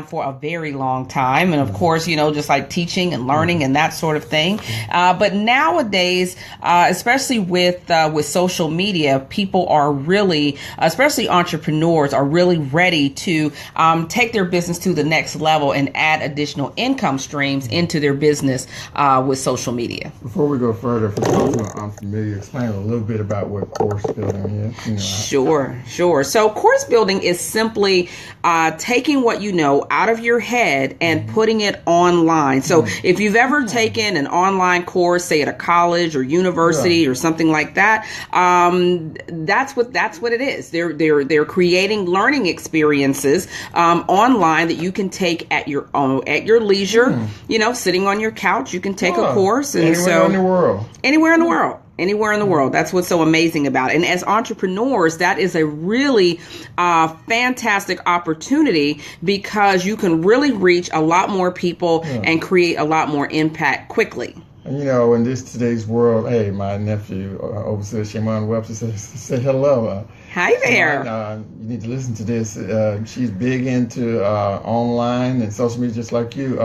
for a very long time. And of course, just like teaching and learning and that sort of thing. But nowadays, especially with social media, people are really, especially entrepreneurs, are really ready to take their business to the next level and add additional income streams into their business with social media. Before we go further, for those who are unfamiliar, explain a little bit about what course building is. Sure. So course building is simply taking what you know out of your head and putting it online. So if you've ever taken an online course, say at a college or university or something like that, that's what it is. They're creating learning experiences online that you can take at your leisure. Sitting on your couch, you can take a course, and anywhere in the world. Anywhere in the world. Anywhere in the world. That's what's so amazing about it. And as entrepreneurs, that is a really fantastic opportunity because you can really reach a lot more people and create a lot more impact quickly. And in today's world, hey, my nephew, Overseer Shimon Webster, say hello. Hi there. You need to listen to this. She's big into online and social media just like you.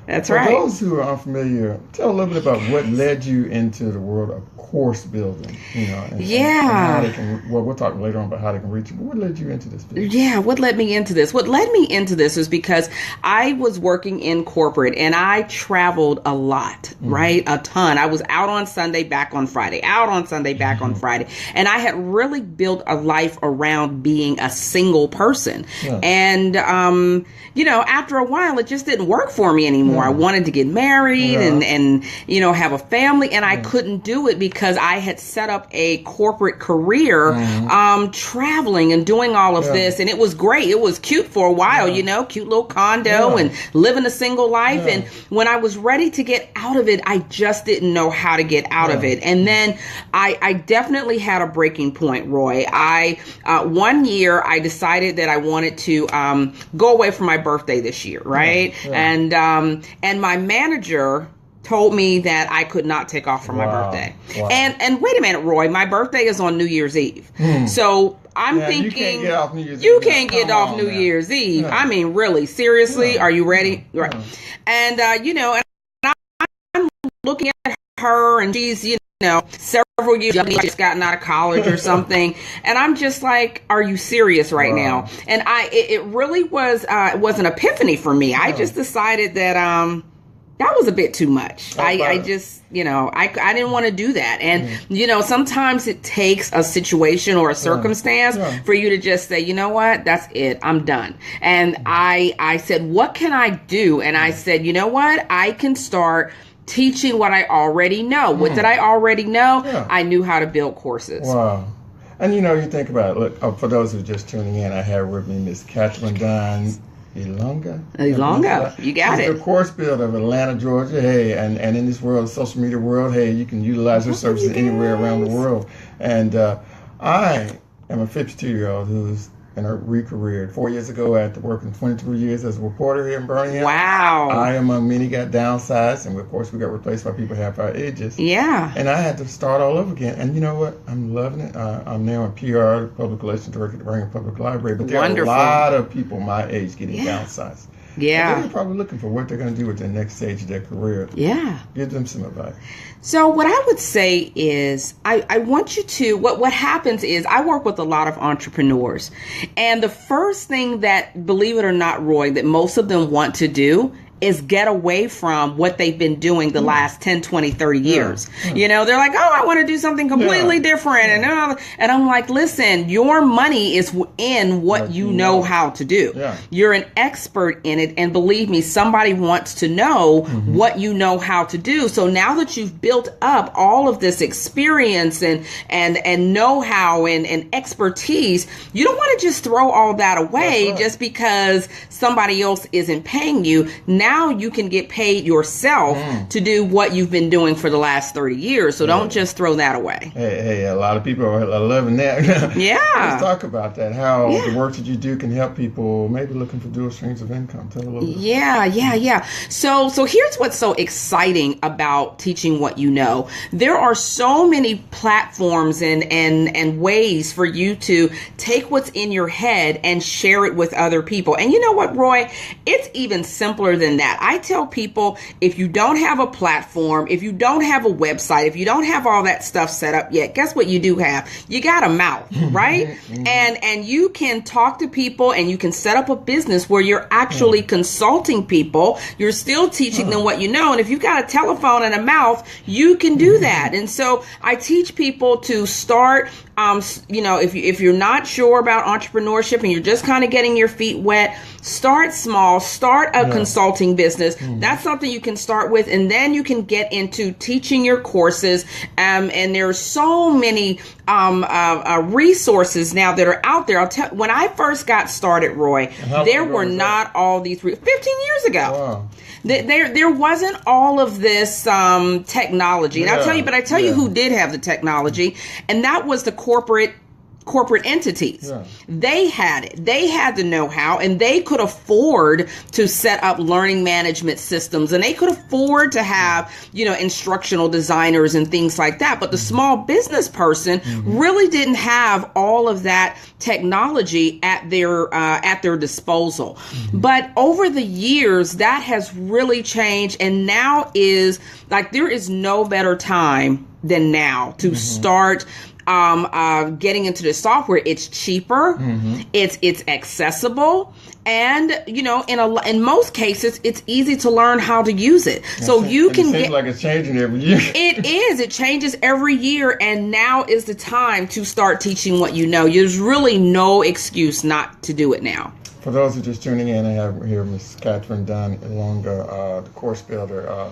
That's right. For those who are unfamiliar, tell a little bit about what led you into the world of course building. And how they can, we'll talk later on about how they can reach you, but what led you into this business? Yeah, what led me into this? What led me into this was because I was working in corporate and I traveled a lot, right? A ton. I was out on Sunday, back on Friday, out on Sunday, back on Friday. And I had really built a life around being a single person. Yeah. And, after a while, it just didn't work for me anymore. I wanted to get married and have a family, and I couldn't do it because I had set up a corporate career traveling and doing all of this, and it was great. It was cute for a while, cute little condo and living a single life. And when I was ready to get out of it, I just didn't know how to get out of it. And then I definitely had a breaking point, Roy. One year I decided that I wanted to go away for my birthday this year, right? And my manager told me that I could not take off for my birthday. Wow. And wait a minute, Roy, my birthday is on New Year's Eve. So I'm thinking, you can't get off New Year's Eve. You can't get off New Year's Eve. I mean, really, seriously, are you ready? Right. And, and I'm looking at her and she's, several years young, just gotten out of college or something. And I'm just like, are you serious right now? And it really was an epiphany for me. I just decided that, that was a bit too much. I just, I didn't want to do that. And, sometimes it takes a situation or a circumstance for you to just say, you know what, that's it. I'm done. And I said, what can I do? And I said, you know what, I can start teaching what I already know. What did I already know? I knew how to build courses. Wow. And you think about it. Look, for those who are just tuning in, I have with me Miss Catherine Dunn Ilonga. You got it. She's the course builder of Atlanta, Georgia. Hey, and in this world, the social media world, hey, you can utilize her services anywhere around the world. And I am a 52-year-old who's in a re-careered 4 years ago after working 22 years as a reporter here in Birmingham. Wow. I, among many, got downsized, and of course we got replaced by people half our ages. Yeah. And I had to start all over again. And you know what? I'm loving it. I'm now in PR, Public Relations Director at the Birmingham Public Library. But there are a lot of people my age getting downsized. Yeah. They're probably looking for what they're going to do with their next stage of their career. Yeah. Give them some advice. So what I would say is I want you to, what happens is I work with a lot of entrepreneurs. And the first thing that, believe it or not, Roy, that most of them want to do is get away from what they've been doing the last 10, 20, 30 years. They're like, oh, I want to do something completely different. And I'm like, listen, your money is in what you know how to do. Yeah. You're an expert in it. And believe me, somebody wants to know what you know how to do. So now that you've built up all of this experience and know-how and expertise, you don't want to just throw all that away just because somebody else isn't paying you. Now now you can get paid yourself to do what you've been doing for the last 30 years. So don't just throw that away. Hey, a lot of people are loving that. Yeah. Let's talk about that, how the work that you do can help people maybe looking for dual streams of income. Tell a little bit. Yeah. So here's what's so exciting about teaching what you know. There are so many platforms and ways for you to take what's in your head and share it with other people. And you know what, Roy? It's even simpler than that. I tell people, if you don't have a platform, if you don't have a website, if you don't have all that stuff set up yet, guess what you do have? You got a mouth, right? And you can talk to people and you can set up a business where you're actually consulting people. You're still teaching them what you know. And if you've got a telephone and a mouth, you can do that. And so I teach people to start, if you're not sure about entrepreneurship and you're just kind of getting your feet wet, start small, start a consulting business. That's something you can start with. And then you can get into teaching your courses. And there are so many resources now that are out there. When I first got started, Roy, there were not all these 15 years ago. Wow. There wasn't all of this technology. And I tell you who did have the technology, and that was the corporate entities. Yeah. They had it. They had the know-how, and they could afford to set up learning management systems, and they could afford to have, instructional designers and things like that. But the small business person really didn't have all of that technology at their disposal. But over the years, that has really changed, and now there is no better time than now to start getting into the software. It's cheaper, it's accessible, and in most cases it's easy to learn how to use it. So you can get like it's changing every year. It changes every year, and now is the time to start teaching what you know. There's really no excuse not to do it now. For those who are just tuning in, I have here Ms. Catherine Dunn Ilonga, the course builder.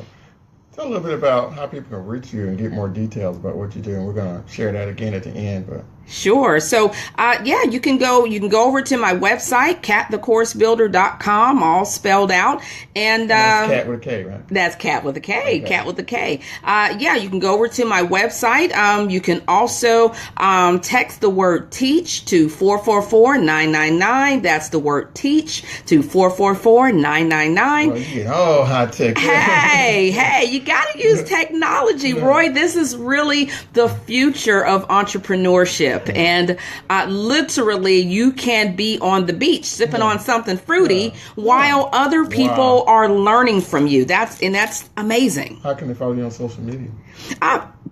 Tell a little bit about how people can reach you and get more details about what you do, and we're going to share that again at the end. But sure. So, you can go over to my website, catthecoursebuilder.com, all spelled out. And that's Cat with a K, right? That's Cat with a K, okay. Cat with a K. You can go over to my website. You can also text the word teach to 444-999. That's the word teach to 444-999. Well, you get all high tech. Hey, you got to use technology, Roy. This is really the future of entrepreneurship. And literally, you can be on the beach sipping on something fruity while other people are learning from you. That's amazing. How can they follow you on social media?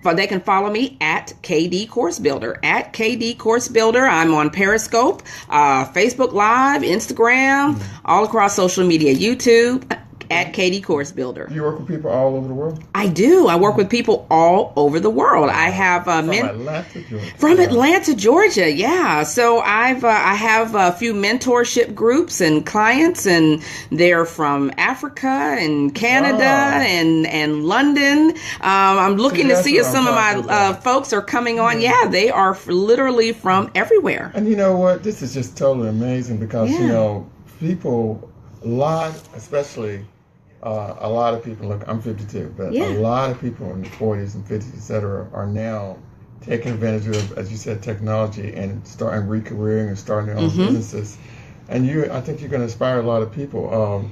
They can follow me at KD Course Builder. At KD Course Builder. I'm on Periscope, Facebook Live, Instagram, all across social media, YouTube. At KD Course Builder. Do you work with people all over the world? I do. I work with people all over the world. I have from Atlanta, Georgia. From Atlanta, Georgia. Yeah. So I have a few mentorship groups and clients, and they're from Africa and Canada and London. I'm looking to see if some of my folks are coming on. Yeah, they are literally from everywhere. And you know what? This is just totally amazing because people, especially. A lot of people, look, I'm 52, but a lot of people in the 40s and 50s, et cetera, are now taking advantage of, as you said, technology and starting re-careering and starting their own businesses. And I think you're going to inspire a lot of people.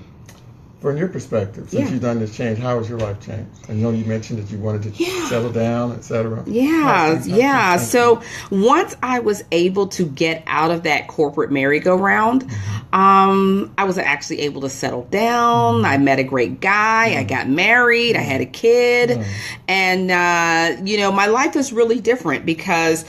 From your perspective, since you've done this change, how has your life changed? I know you mentioned that you wanted to settle down, et cetera. Yeah. So once I was able to get out of that corporate merry-go-round, I was actually able to settle down. I met a great guy. I got married. I had a kid. And, my life is really different because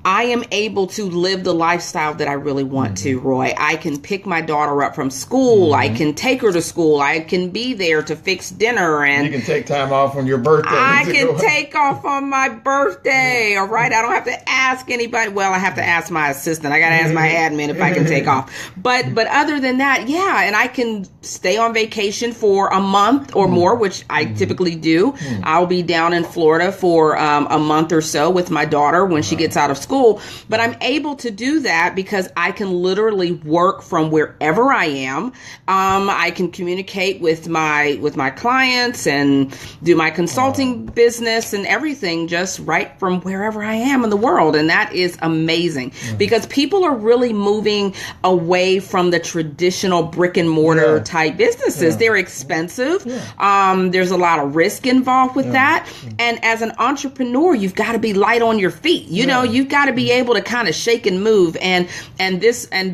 I am able to live the lifestyle that I really want to, Roy. I can pick my daughter up from school. I can take her to school. I can be there to fix dinner. And you can take time off on your birthday. I can take off on my birthday, all right? I don't have to ask anybody. Well, I have to ask my assistant. I got to ask my admin if I can take off. But other than that, and I can stay on vacation for a month or more, which I typically do. I'll be down in Florida for a month or so with my daughter when she gets out of school. school, but I'm able to do that because I can literally work from wherever I am. I can communicate with my clients and do my consulting business and everything just right from wherever I am in the world. And that is amazing because people are really moving away from the traditional brick and mortar type businesses. They're expensive. There's a lot of risk involved with that. And as an entrepreneur, you've got to be light on your feet. You know, you've got to be able to kind of shake and move. And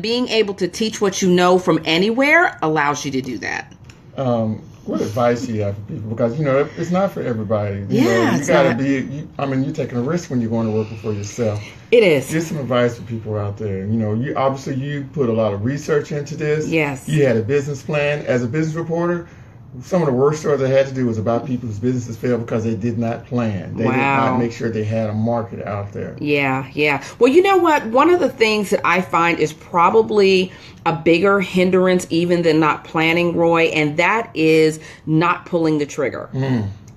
being able to teach what you know from anywhere allows you to do that. What advice do you have for people? Because, you know, it's not for everybody. You know, you got to be, you're taking a risk when you're going to work for yourself. It is. Give some advice for people out there. You know, you put a lot of research into this. Yes. You had a business plan. As a business reporter, some of the worst stories I had to do was about people whose businesses failed because they did not plan. They did not make sure they had a market out there. Yeah. Well, you know what? One of the things that I find is probably a bigger hindrance even than not planning, Roy, and that is not pulling the trigger.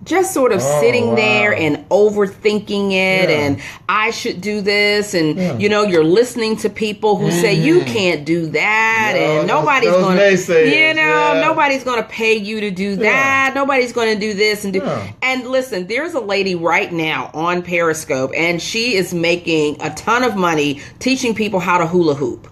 Just sort of sitting there and overthinking it and I should do this. And, you know, you're listening to people who say you can't do that and nobody's going to, nobody's going to pay you to do that. Nobody's going to do this and do. And listen, there's a lady right now on Periscope and she is making a ton of money teaching people how to hula hoop.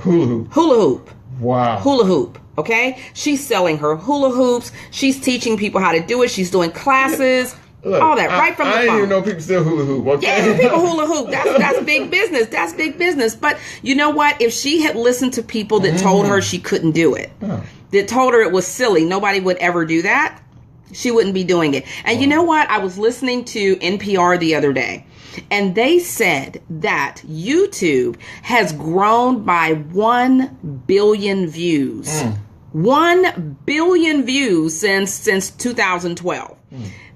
Hula hoop. Wow. Hula hoop. Okay, she's selling her hula hoops. She's teaching people how to do it. She's doing classes, all that right from the phone. I didn't even know people still hula hoop. Okay? Yeah, people hula hoop. That's big business. That's big business. But you know what? If she had listened to people that told her she couldn't do it, that told her it was silly, nobody would ever do that, she wouldn't be doing it. And you know what? I was listening to NPR the other day. And they said that YouTube has grown by 1 billion views. 1 billion views since 2012.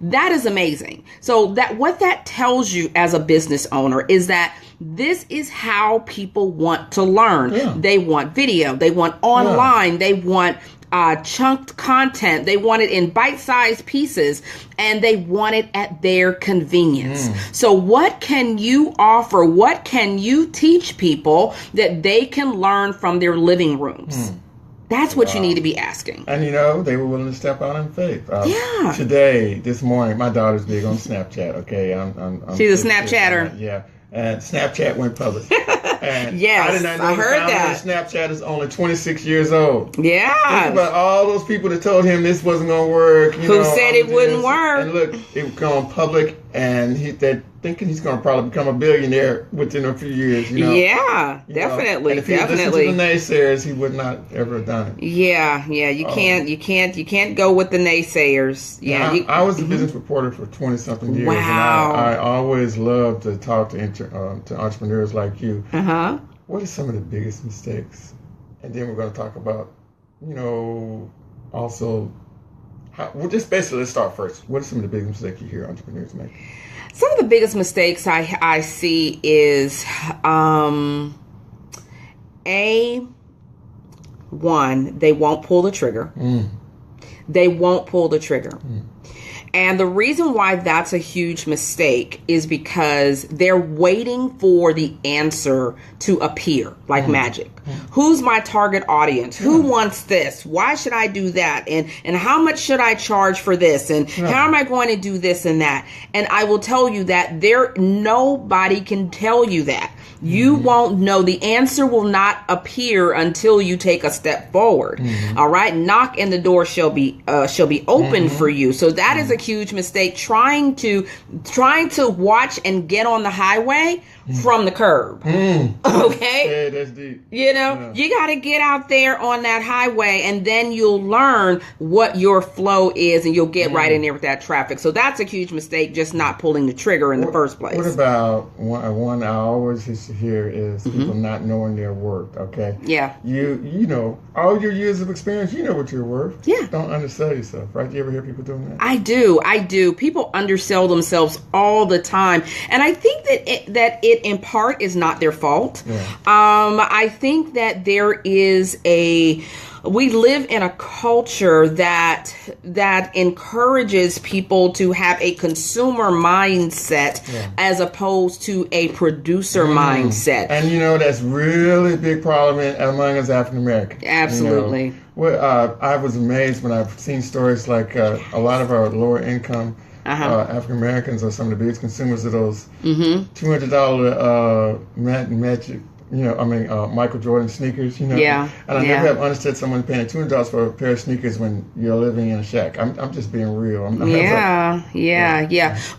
That is amazing. So that what that tells you as a business owner is that this is how people want to learn. They want video. They want online. They want chunked content. They want it in bite-sized pieces and they want it at their convenience. So what can you offer? What can you teach people that they can learn from their living rooms? That's what you need to be asking. And, you know, they were willing to step out in faith. This morning, my daughter's big on Snapchat, okay? She's a Snapchatter. Yeah. And Snapchat went public. And yes, I did not know I heard that. Snapchat is only 26 years old. Yeah. Think about all those people that told him this wasn't going to work. Who said it wouldn't work. And look, it gone public, and they're thinking he's going to probably become a billionaire within a few years. You know? Yeah, definitely. And if he listened to the naysayers, he would not ever have done it. Yeah. You can't go with the naysayers. Yeah. I was a business reporter for 20-something years. Wow. And I always loved to talk to entrepreneurs like you. What are some of the biggest mistakes? And then we're going to talk about, you know, also, just basically, let's start first. What are some of the biggest mistakes you hear entrepreneurs make? Some of the biggest mistakes I see is, one, they won't pull the trigger. They won't pull the trigger. And the reason why that's a huge mistake is because they're waiting for the answer to appear like magic. Who's my target audience? Who wants this? Why should I do that? And how much should I charge for this? And how am I going to do this and that? And I will tell you that nobody can tell you that. You won't know. The answer will not appear until you take a step forward. All right. Knock and the door shall be open for you. So that is a huge mistake. Trying to watch and get on the highway from the curb. Okay. Yeah, that's deep. You know, you got to get out there on that highway and then you'll learn what your flow is and you'll get right in there with that traffic. So that's a huge mistake, just not pulling the trigger in the first place. What about one I always used to hear is people not knowing their worth, okay? Yeah. You know, all your years of experience, you know what you're worth. Yeah. Don't undersell yourself, right? Do you ever hear people doing that? I do. People undersell themselves all the time. And I think that it in part is not their fault. I think that there is we live in a culture that encourages people to have a consumer mindset as opposed to a producer mindset. And that's really a big problem among us African Americans. Absolutely. I was amazed when I've seen stories like a lot of our lower income African Americans are some of the biggest consumers of those $200 magic. Michael Jordan sneakers, Yeah. And I never have understood someone paying $200 for a pair of sneakers when you're living in a shack. I'm just being real. Yeah.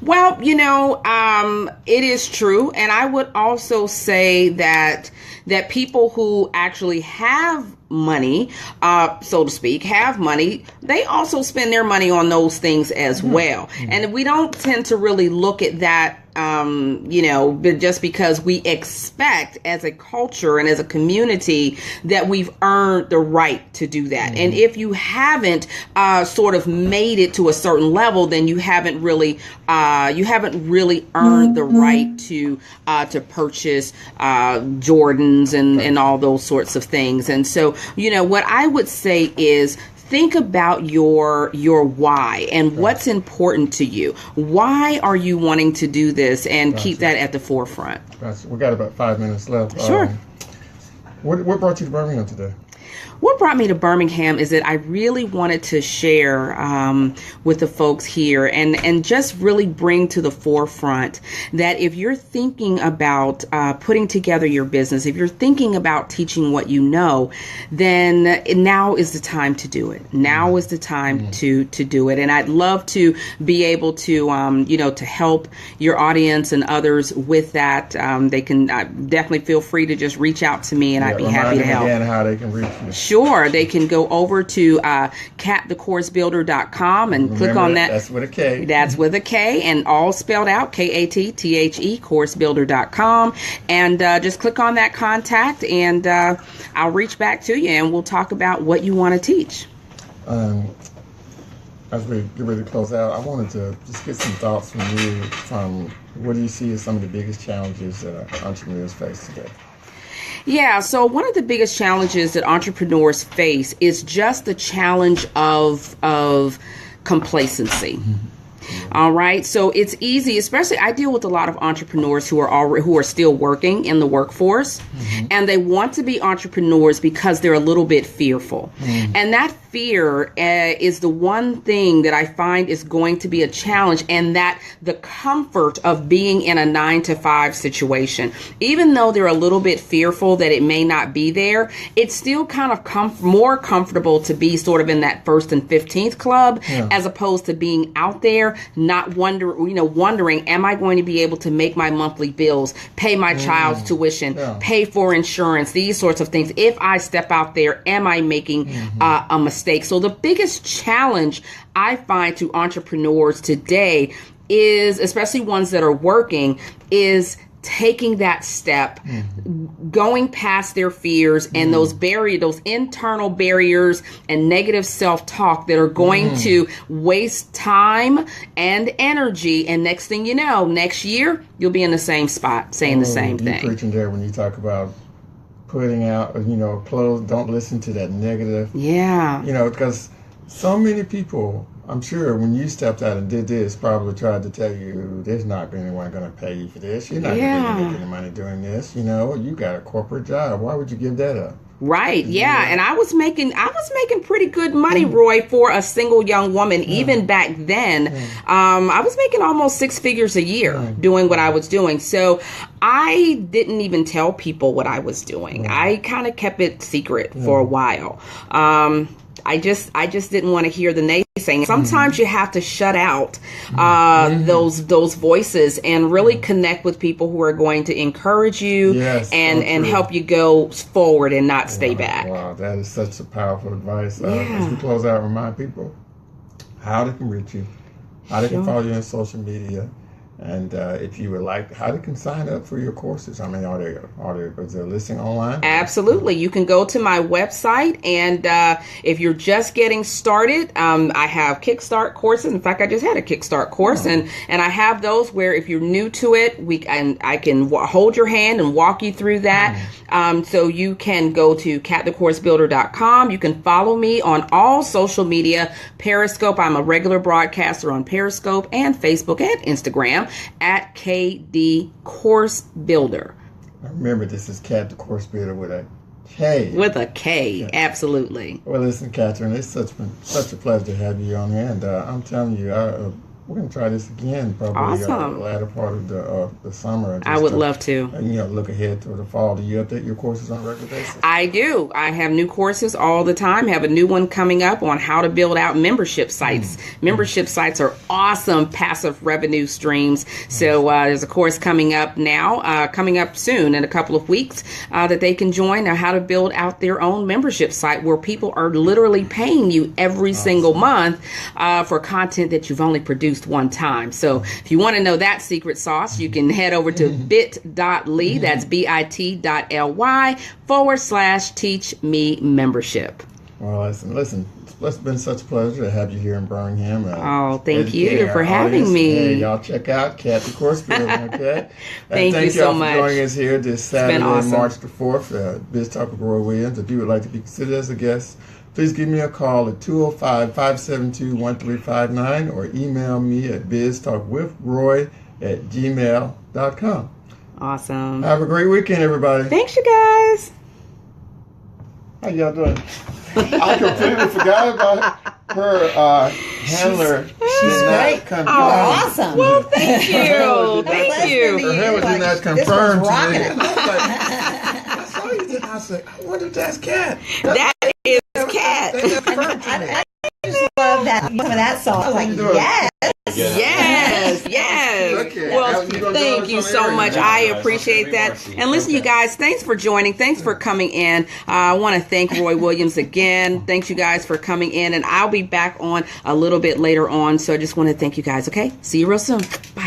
Well, it is true. And I would also say that people who actually have money, so to speak, they also spend their money on those things as well. And we don't tend to really look at that, just because we expect as a culture and as a community that we've earned the right to do that. And if you haven't sort of made it to a certain level, then you haven't really earned the right to purchase Jordans and all those sorts of things. And so, what I would say is, think about your why and what's important to you. Why are you wanting to do this, and keep that at the forefront. We got about 5 minutes left. Sure. What brought you to Birmingham today? What brought me to Birmingham is that I really wanted to share with the folks here and just really bring to the forefront that if you're thinking about putting together your business, if you're thinking about teaching what you know, then now is the time to do it. Now is the time to do it. And I'd love to be able to, to help your audience and others with that. They can definitely feel free to just reach out to me, and I'd be happy to help. Again, how they can reach you. Sure. They can go over to katthecoursebuilder.com and click on that. That's with a K. That's with a K, and all spelled out, KATTHE, coursebuilder.com. And just click on that contact, and I'll reach back to you, and we'll talk about what you want to teach. As we get ready to close out, I wanted to just get some thoughts from you from what do you see as some of the biggest challenges that entrepreneurs face today? Yeah, so one of the biggest challenges that entrepreneurs face is just the challenge of complacency. All right. So it's easy, especially I deal with a lot of entrepreneurs who are still working in the workforce, and they want to be entrepreneurs because they're a little bit fearful. And that fear is the one thing that I find is going to be a challenge, and that the comfort of being in a 9-to-5 situation, even though they're a little bit fearful that it may not be there, it's still kind of more comfortable to be sort of in that 1st and 15th club as opposed to being out there, not wondering, am I going to be able to make my monthly bills, pay my child's tuition, pay for insurance, these sorts of things. If I step out there, am I making a mistake? So the biggest challenge I find to entrepreneurs today is, especially ones that are working, is taking that step, going past their fears and those internal barriers and negative self-talk that are going to waste time and energy. And next thing you know, next year, you'll be in the same spot saying the same thing. You're preaching there when you talk about putting out, clothes. Don't listen to that negative. Yeah. Because so many people, I'm sure when you stepped out and did this, probably tried to tell you, there's not anyone going to pay you for this. You're not going to make any money doing this. You got a corporate job. Why would you give that up? Right. Yeah. And I was making pretty good money, Roy, for a single young woman. Even back then, I was making almost 6 figures a year doing what I was doing. So I didn't even tell people what I was doing. I kind of kept it secret for a while. I just didn't want to hear the naysaying. Sometimes you have to shut out those voices and really connect with people who are going to encourage you and help you go forward and not stay back. Wow, that is such a powerful advice. As we close out, remind people how they can reach you, how they can follow you on social media, And if you would like, how they can sign up for your courses? I mean, is there a listing online? Absolutely. You can go to my website, and if you're just getting started, I have Kickstart courses. In fact, I just had a Kickstart course, and I have those where if you're new to it, I can hold your hand and walk you through that. So you can go to katthecoursebuilder.com. You can follow me on all social media, Periscope. I'm a regular broadcaster on Periscope and Facebook and Instagram at KD Course Builder. Remember, this is Kat the Course Builder with a K. With a K, absolutely. Well, listen, Catherine, it's such a pleasure to have you on here, and I'm telling you, we're going to try this again probably the latter part of the summer. I would love to. Look ahead to the fall. Do you update your courses on a regular basis? I do. I have new courses all the time. I have a new one coming up on how to build out membership sites. Membership sites are awesome passive revenue streams. So there's a course coming up now, coming up soon in a couple of weeks, that they can join on how to build out their own membership site where people are literally paying you every single month for content that you've only produced one time. So if you want to know that secret sauce, you can head over to bit.ly, that's bit.ly/teach me membership. Well, listen, it's been such a pleasure to have you here in Birmingham. Thank you for having me. Hey, y'all check out Kat the Course Builder, okay? Thank you so much for joining us here this Saturday, awesome. March the 4th, Biz Talk with Roy Williams. If you would like to be considered as a guest, please give me a call at 205-572-1359 or email me at biztalkwithroy@gmail.com. Awesome. Have a great weekend, everybody. Thanks, you guys. How y'all doing? I completely forgot about her handler. She's great. Oh, awesome. Well, thank you. Thank you. Her hair was not This confirmed one's to me. rocking it. I saw you did. I was like, I wonder if that's Kat. That is Kat. They never confirmed to me. I just love that some of that song. I was like, yes. Yes. Okay. Well, You gonna thank do you it so from much. there? I appreciate that. And listen, you guys, thanks for joining. Thanks for coming in. I want to thank Roy Williams again. Thanks, you guys, for coming in. And I'll be back on a little bit later on. So I just want to thank you guys. Okay. See you real soon. Bye.